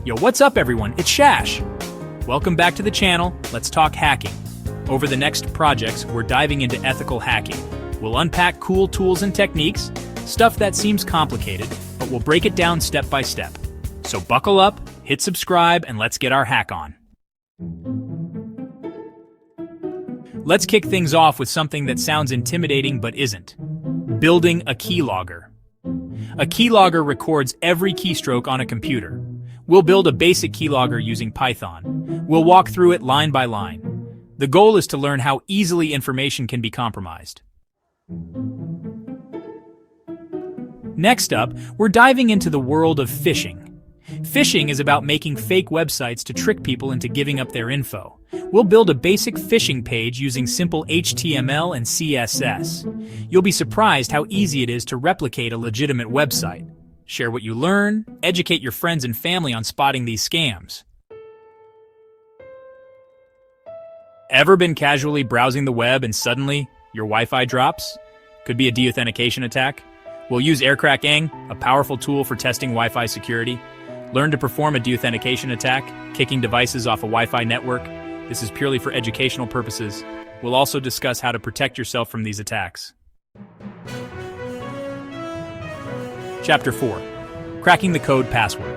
Yo, what's up everyone? It's Shash. Welcome back to the channel. Let's talk hacking. Over the next projects, we're diving into ethical hacking. We'll unpack cool tools and techniques, stuff that seems complicated, but we'll break it down step by step. So buckle up, hit subscribe, and let's get our hack on. Let's kick things off with something that sounds intimidating but isn't. Building a keylogger. A keylogger records every keystroke on a computer. We'll build a basic keylogger using Python. We'll walk through it line by line. The goal is to learn how easily information can be compromised. Next up, we're diving into the world of phishing. Phishing is about making fake websites to trick people into giving up their info. We'll build a basic phishing page using simple HTML and CSS. You'll be surprised how easy it is to replicate a legitimate website. Share what you learn, educate your friends and family on spotting these scams. Ever been casually browsing the web and suddenly your Wi-Fi drops? Could be a deauthentication attack. We'll use aircracking, a powerful tool for testing Wi-Fi security. Learn to perform a deauthentication attack, kicking devices off a Wi-Fi network. This is purely for educational purposes. We'll also discuss how to protect yourself from these attacks. Chapter 4. Cracking the code password.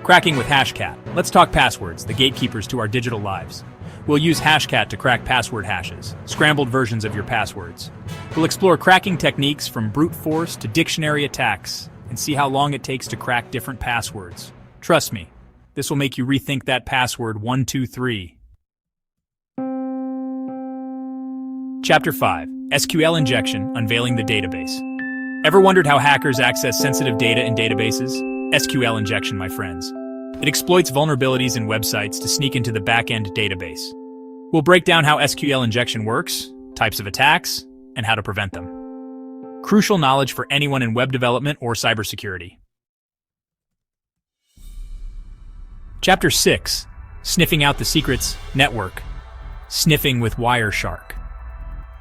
Cracking with Hashcat. Let's talk passwords, the gatekeepers to our digital lives. We'll use Hashcat to crack password hashes, scrambled versions of your passwords. We'll explore cracking techniques from brute force to dictionary attacks and see how long it takes to crack different passwords. Trust me, this will make you rethink that password 123. Chapter 5. SQL Injection, Unveiling the Database. Ever wondered how hackers access sensitive data in databases? SQL injection, my friends. It exploits vulnerabilities in websites to sneak into the back-end database. We'll break down how SQL injection works, types of attacks, and how to prevent them. Crucial knowledge for anyone in web development or cybersecurity. Chapter 6. Sniffing out the secrets, network. Sniffing with Wireshark.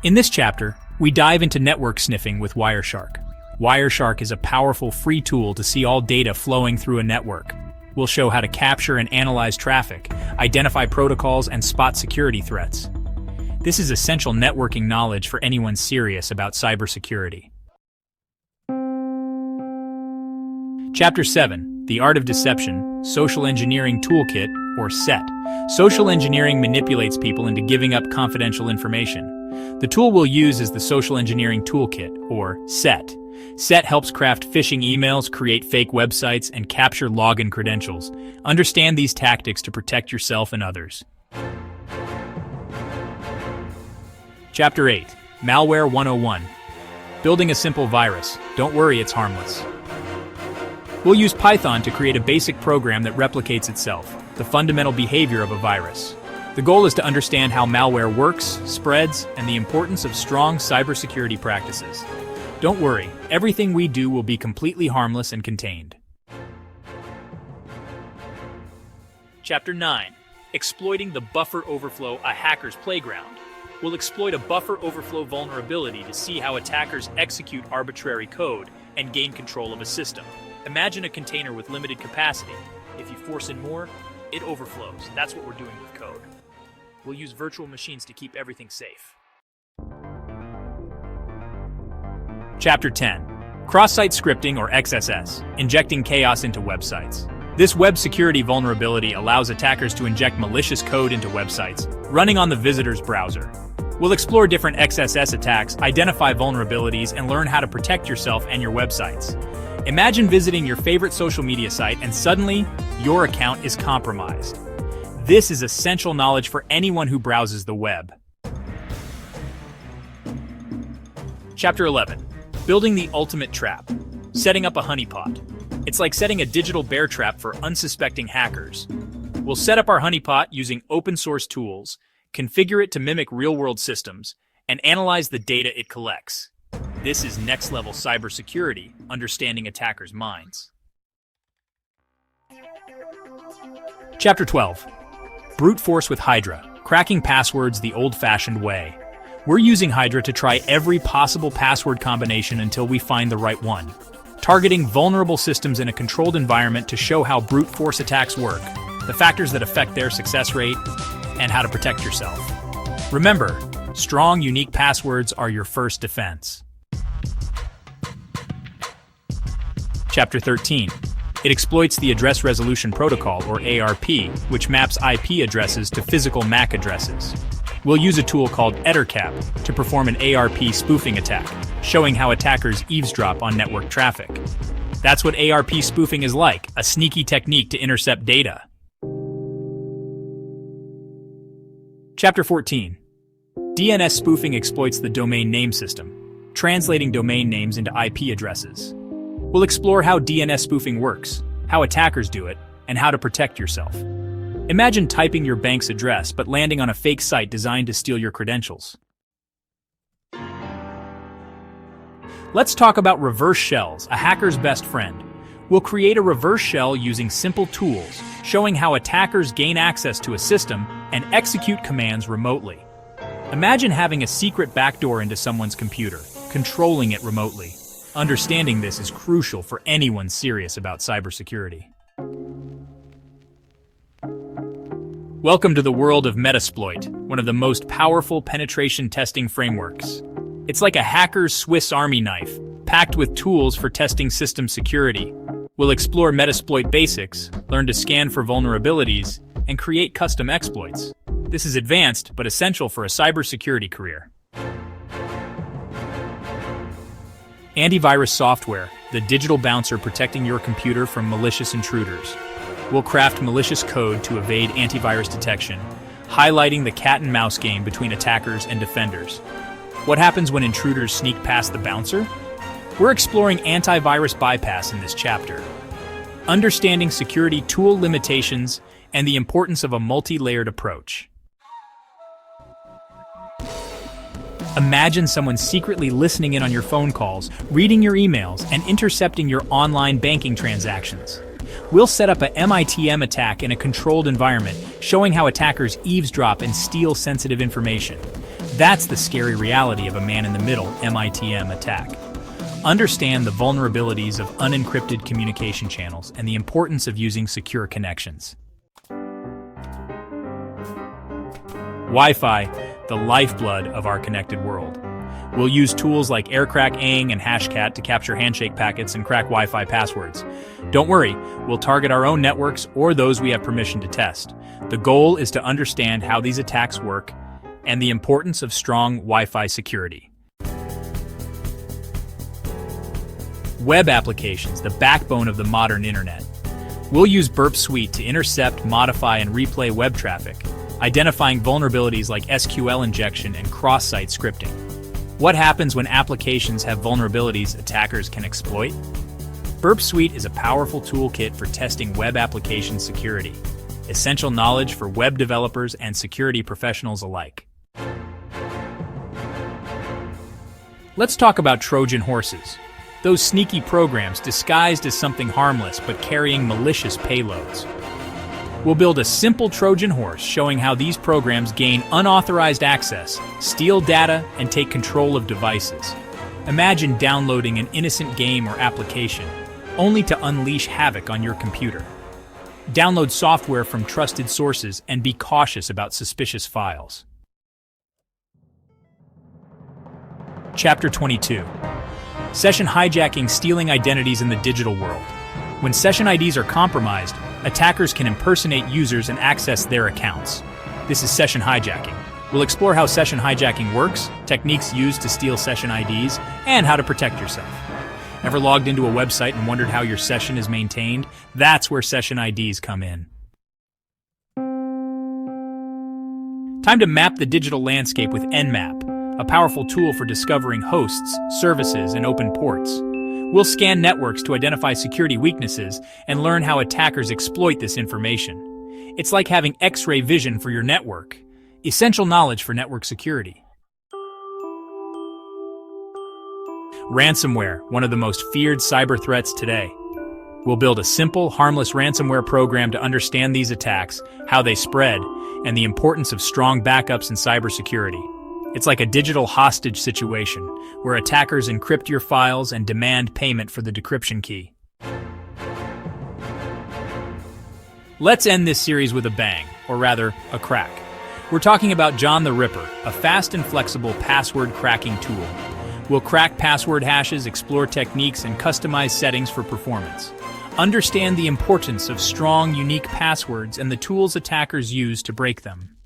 In this chapter, we dive into network sniffing with Wireshark. Wireshark is a powerful free tool to see all data flowing through a network. We'll show how to capture and analyze traffic, identify protocols, and spot security threats. This is essential networking knowledge for anyone serious about cybersecurity. Chapter 7. The Art of Deception, Social Engineering Toolkit, or SET. Social engineering manipulates people into giving up confidential information. The tool we'll use is the Social Engineering Toolkit, or SET. SET helps craft phishing emails, create fake websites, and capture login credentials. Understand these tactics to protect yourself and others. Chapter 8. Malware 101. Building a simple virus. Don't worry, it's harmless. We'll use Python to create a basic program that replicates itself, the fundamental behavior of a virus. The goal is to understand how malware works, spreads, and the importance of strong cybersecurity practices. Don't worry, everything we do will be completely harmless and contained. Chapter 9. Exploiting the buffer overflow, a hacker's playground. We'll exploit a buffer overflow vulnerability to see how attackers execute arbitrary code and gain control of a system. Imagine a container with limited capacity. If you force in more, it overflows. That's what we're doing with code. We'll use virtual machines to keep everything safe. Chapter 10. Cross-site scripting, or XSS, injecting chaos into websites. This web security vulnerability allows attackers to inject malicious code into websites, running on the visitor's browser. We'll explore different XSS attacks, identify vulnerabilities, and learn how to protect yourself and your websites. Imagine visiting your favorite social media site and suddenly, your account is compromised. This is essential knowledge for anyone who browses the web. Chapter 11. Building the ultimate trap. Setting up a honeypot. It's like setting a digital bear trap for unsuspecting hackers. We'll set up our honeypot using open source tools, configure it to mimic real-world systems, and analyze the data it collects. This is next-level cybersecurity, understanding attackers' minds. Chapter 12. Brute force with Hydra. Cracking passwords the old-fashioned way. We're using Hydra to try every possible password combination until we find the right one. targeting vulnerable systems in a controlled environment to show how brute force attacks work, the factors that affect their success rate, and how to protect yourself. Remember, strong, unique passwords are your first defense. Chapter 13. It exploits the Address Resolution Protocol, or ARP, which maps IP addresses to physical MAC addresses. We'll use a tool called EtherCap to perform an ARP spoofing attack, showing how attackers eavesdrop on network traffic. That's what ARP spoofing is like, a sneaky technique to intercept data. Chapter 14. DNS spoofing exploits the domain name system, translating domain names into IP addresses. We'll explore how DNS spoofing works, how attackers do it, and how to protect yourself. Imagine typing your bank's address but landing on a fake site designed to steal your credentials. Let's talk about reverse shells, a hacker's best friend. We'll create a reverse shell using simple tools, showing how attackers gain access to a system and execute commands remotely. Imagine having a secret backdoor into someone's computer, controlling it remotely. Understanding this is crucial for anyone serious about cybersecurity. Welcome to the world of Metasploit, one of the most powerful penetration testing frameworks. It's like a hacker's Swiss Army knife, packed with tools for testing system security. We'll explore Metasploit basics, learn to scan for vulnerabilities, and create custom exploits. This is advanced but essential for a cybersecurity career. Antivirus software, the digital bouncer protecting your computer from malicious intruders. We'll craft malicious code to evade antivirus detection, highlighting the cat and mouse game between attackers and defenders. What happens when intruders sneak past the bouncer? We're exploring antivirus bypass in this chapter, understanding security tool limitations and the importance of a multi-layered approach. Imagine someone secretly listening in on your phone calls, reading your emails, and intercepting your online banking transactions. We'll set up a MITM attack in a controlled environment, showing how attackers eavesdrop and steal sensitive information. That's the scary reality of a man-in-the-middle MITM attack. Understand the vulnerabilities of unencrypted communication channels and the importance of using secure connections. Wi-Fi, the lifeblood of our connected world. We'll use tools like AirCrack-ANG and Hashcat to capture handshake packets and crack Wi-Fi passwords. Don't worry, we'll target our own networks or those we have permission to test. The goal is to understand how these attacks work and the importance of strong Wi-Fi security. Web applications, the backbone of the modern internet. We'll use Burp Suite to intercept, modify, and replay web traffic, identifying vulnerabilities like SQL injection and cross-site scripting. What happens when applications have vulnerabilities attackers can exploit? Burp Suite is a powerful toolkit for testing web application security, essential knowledge for web developers and security professionals alike. Let's talk about Trojan horses, those sneaky programs disguised as something harmless but carrying malicious payloads. We'll build a simple Trojan horse showing how these programs gain unauthorized access, steal data, and take control of devices. Imagine downloading an innocent game or application, only to unleash havoc on your computer. Download software from trusted sources and be cautious about suspicious files. Chapter 22. Session hijacking, stealing identities in the digital world. When session IDs are compromised, attackers can impersonate users and access their accounts. This is session hijacking. We'll explore how session hijacking works, techniques used to steal session IDs, and how to protect yourself. Ever logged into a website and wondered how your session is maintained? That's where session IDs come in. Time to map the digital landscape with Nmap, a powerful tool for discovering hosts, services, and open ports. We'll scan networks to identify security weaknesses and learn how attackers exploit this information. It's like having X-ray vision for your network, essential knowledge for network security. Ransomware, one of the most feared cyber threats today. We'll build a simple, harmless ransomware program to understand these attacks, how they spread, and the importance of strong backups in cybersecurity. It's like a digital hostage situation, where attackers encrypt your files and demand payment for the decryption key. Let's end this series with a bang, or rather, a crack. We're talking about John the Ripper, a fast and flexible password cracking tool. We'll crack password hashes, explore techniques, and customize settings for performance. Understand the importance of strong, unique passwords and the tools attackers use to break them.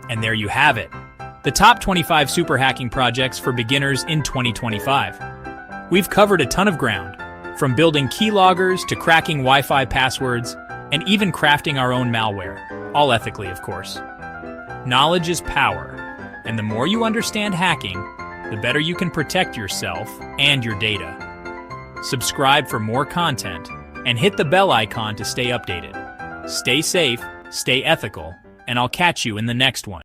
And there you have it, the top 25 super hacking projects for beginners in 2025. We've covered a ton of ground, from building keyloggers to cracking Wi-Fi passwords, and even crafting our own malware, all ethically, of course. Knowledge is power, and the more you understand hacking, the better you can protect yourself and your data. Subscribe for more content, and hit the bell icon to stay updated. Stay safe, stay ethical, and I'll catch you in the next one.